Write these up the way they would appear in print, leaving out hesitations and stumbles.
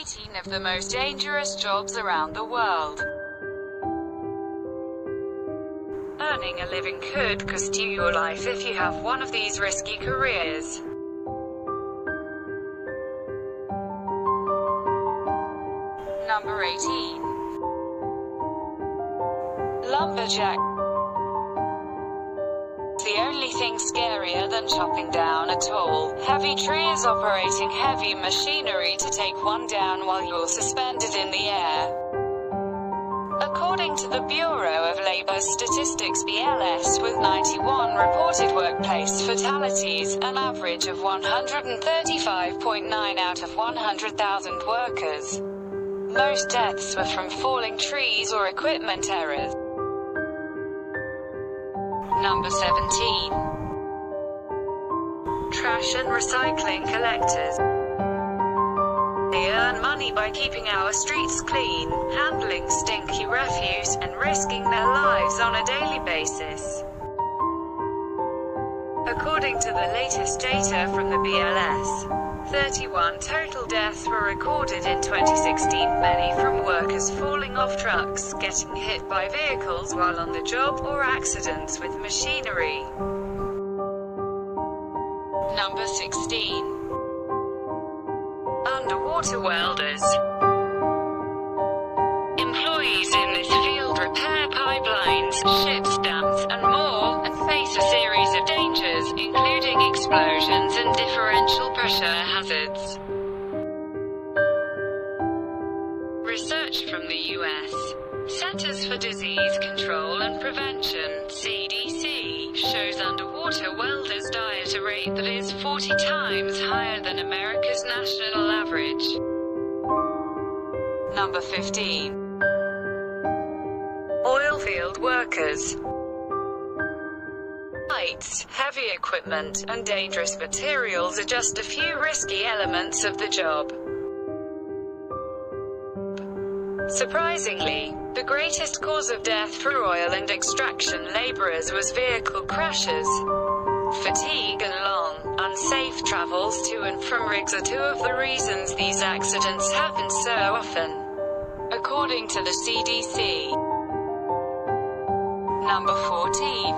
18 of the most dangerous jobs around the world. Earning a living could cost you your life if you have one of these risky careers. Number 18. Lumberjack. The only thing scarier than chopping down a tall, heavy tree is operating heavy machinery to take one down while you're suspended in the air. According to the Bureau of Labor Statistics (BLS), with 91 reported workplace fatalities, an average of 135.9 out of 100,000 workers. Most deaths were from falling trees or equipment errors. Number 17. Trash and recycling collectors. They earn money by keeping our streets clean, handling stinky refuse, and risking their lives on a daily basis. According to the latest data from the BLS, 31 total deaths were recorded in 2016, many from workers falling off trucks, getting hit by vehicles while on the job, or accidents with machinery. Number 16. Underwater welders. Employees in this field repair pipelines, ships, dams, and more, and face a series of dangers, including explosions and differential pressure hazards. Research from the U.S. Centers for Disease Control and Prevention, CDC, shows underwater welders die at a rate that is 40 times higher than America's national average. Number 15. Oilfield workers. Heights, heavy equipment, and dangerous materials are just a few risky elements of the job. Surprisingly, the greatest cause of death for oil and extraction laborers was vehicle crashes. Fatigue and long, unsafe travels to and from rigs are two of the reasons these accidents happen so often, according to the CDC. Number 14.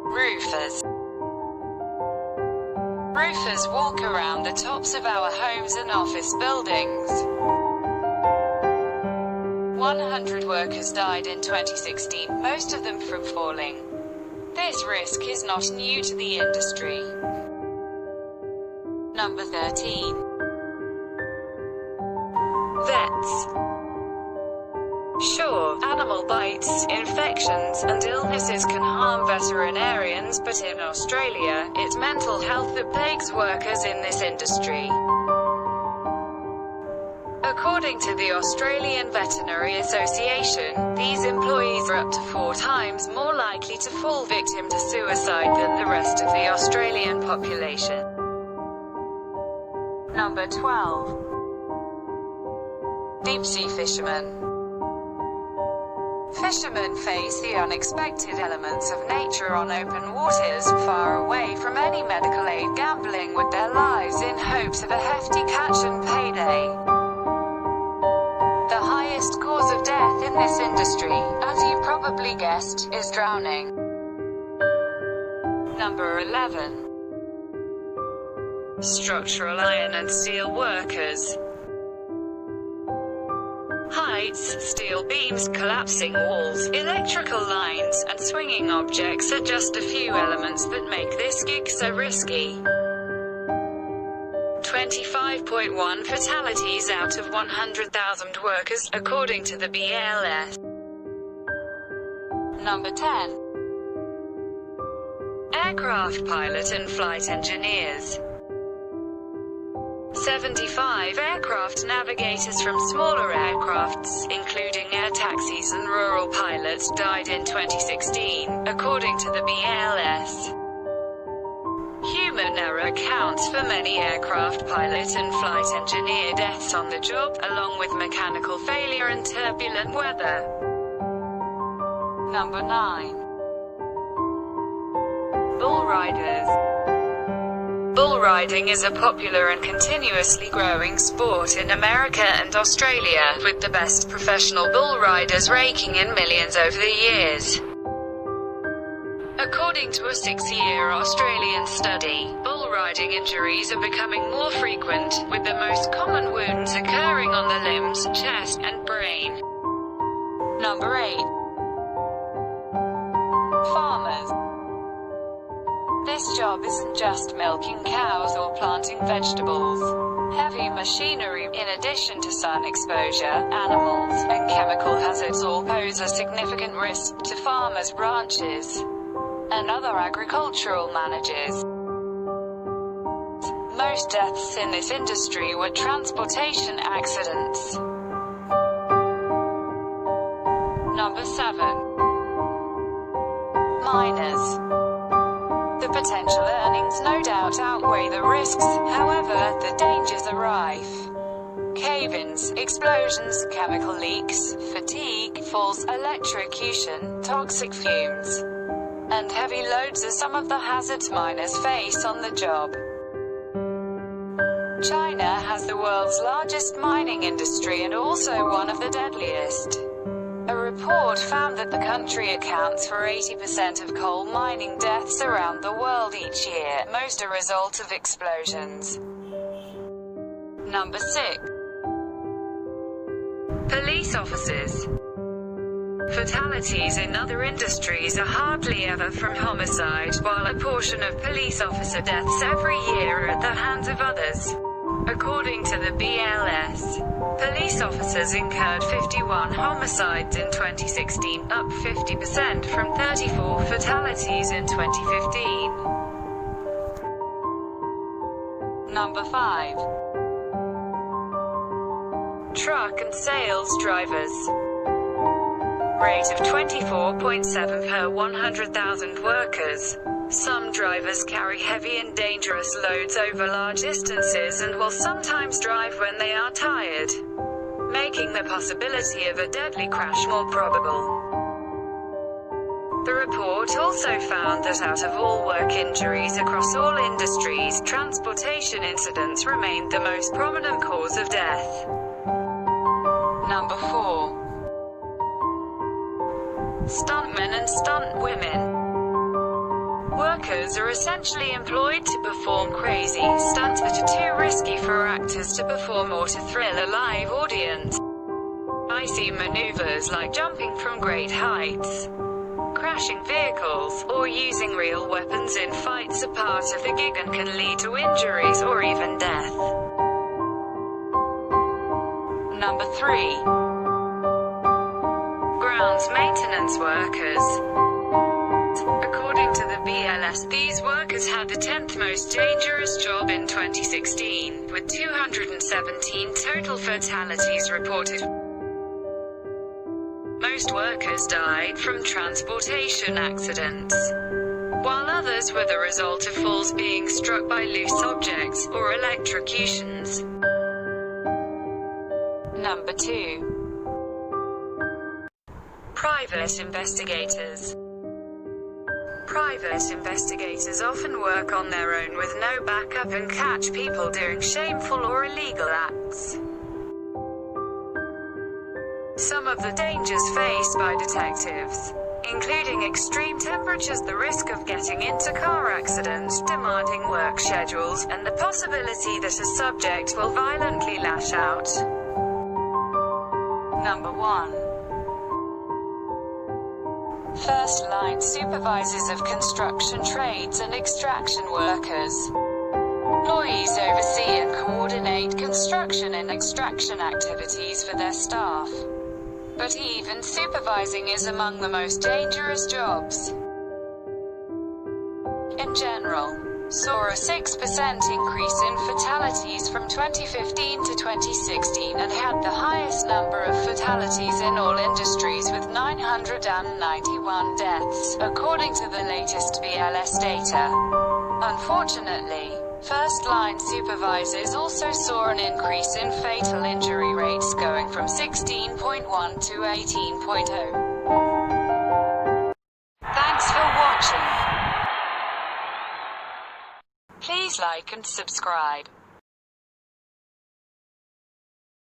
Roofers. Roofers walk around the tops of our homes and office buildings. 100 workers died in 2016, most of them from falling. This risk is not new to the industry. Number 13. Vets. Sure, animal bites, infections, and illnesses can harm veterinarians, but in Australia, it's mental health that plagues workers in this industry. According to the Australian Veterinary Association, these employees are up to 4 times more likely to fall victim to suicide than the rest of the Australian population. Number 12. Deep-sea fishermen. Fishermen face the unexpected elements of nature on open waters, far away from any medical aid, gambling with their lives in hopes of a hefty catch and payday. The highest cause of death in this industry, as you probably guessed, is drowning. Number 11. Structural iron and steel workers. Heights, steel beams, collapsing walls, electrical lines, and swinging objects are just a few elements that make this gig so risky. 25.1 fatalities out of 100,000 workers, according to the BLS. Number 10. Aircraft pilot and flight engineers. 75 aircraft navigators from smaller aircrafts, including air taxis and rural pilots, died in 2016, according to the BLS. Human error accounts for many aircraft pilot and flight engineer deaths on the job, along with mechanical failure and turbulent weather. Number 9. Bull riders. Bull riding is a popular and continuously growing sport in America and Australia, with the best professional bull riders raking in millions over the years. According to a 6-year Australian study, bull riding injuries are becoming more frequent, with the most common wounds occurring on the limbs, chest, and brain. Number 8. Farmers. This job isn't just milking cows or planting vegetables. Heavy machinery, in addition to sun exposure, animals, and chemical hazards all pose a significant risk to farmers' ranches and other agricultural managers. Most deaths in this industry were transportation accidents. Number 7. Miners. The potential earnings no doubt outweigh the risks, however, the dangers are rife. Cave-ins, explosions, chemical leaks, fatigue, falls, electrocution, toxic fumes, and heavy loads are some of the hazards miners face on the job. China has the world's largest mining industry and also one of the deadliest. A report found that the country accounts for 80% of coal mining deaths around the world each year, most a result of explosions. Number 6. Police officers. Fatalities in other industries are hardly ever from homicide, while a portion of police officer deaths every year are at the hands of others. According to the BLS, police officers incurred 51 homicides in 2016, up 50% from 34 fatalities in 2015. Number 5. Truck and sales drivers. Rate of 24.7 per 100,000 workers. Some drivers carry heavy and dangerous loads over large distances and will sometimes drive when they are tired, making the possibility of a deadly crash more probable. The report also found that out of all work injuries across all industries, transportation incidents remained the most prominent cause of death. Number 4. Stuntmen and stunt women. Workers are essentially employed to perform crazy stunts that are too risky for actors to perform or to thrill a live audience. Icy maneuvers like jumping from great heights, crashing vehicles, or using real weapons in fights are part of the gig and can lead to injuries or even death. Number 3. Grounds maintenance workers. According to the BLS, these workers had the 10th most dangerous job in 2016, with 217 total fatalities reported. Most workers died from transportation accidents, while others were the result of falls, being struck by loose objects, or electrocutions. Number 2. Private investigators. Private investigators often work on their own with no backup and catch people doing shameful or illegal acts. Some of the dangers faced by detectives, including extreme temperatures, the risk of getting into car accidents, demanding work schedules, and the possibility that a subject will violently lash out. Number 1. First-line supervisors of construction trades and extraction workers. Employees oversee and coordinate construction and extraction activities for their staff. But even supervising is among the most dangerous jobs. In general, saw a 6% increase in fatalities from 2015 to 2016 and had the highest number of fatalities in all industries with 991 deaths, according to the latest BLS data. Unfortunately, first-line supervisors also saw an increase in fatal injury rates going from 16.1 to 18.0. Thanks for watching. Please like and subscribe.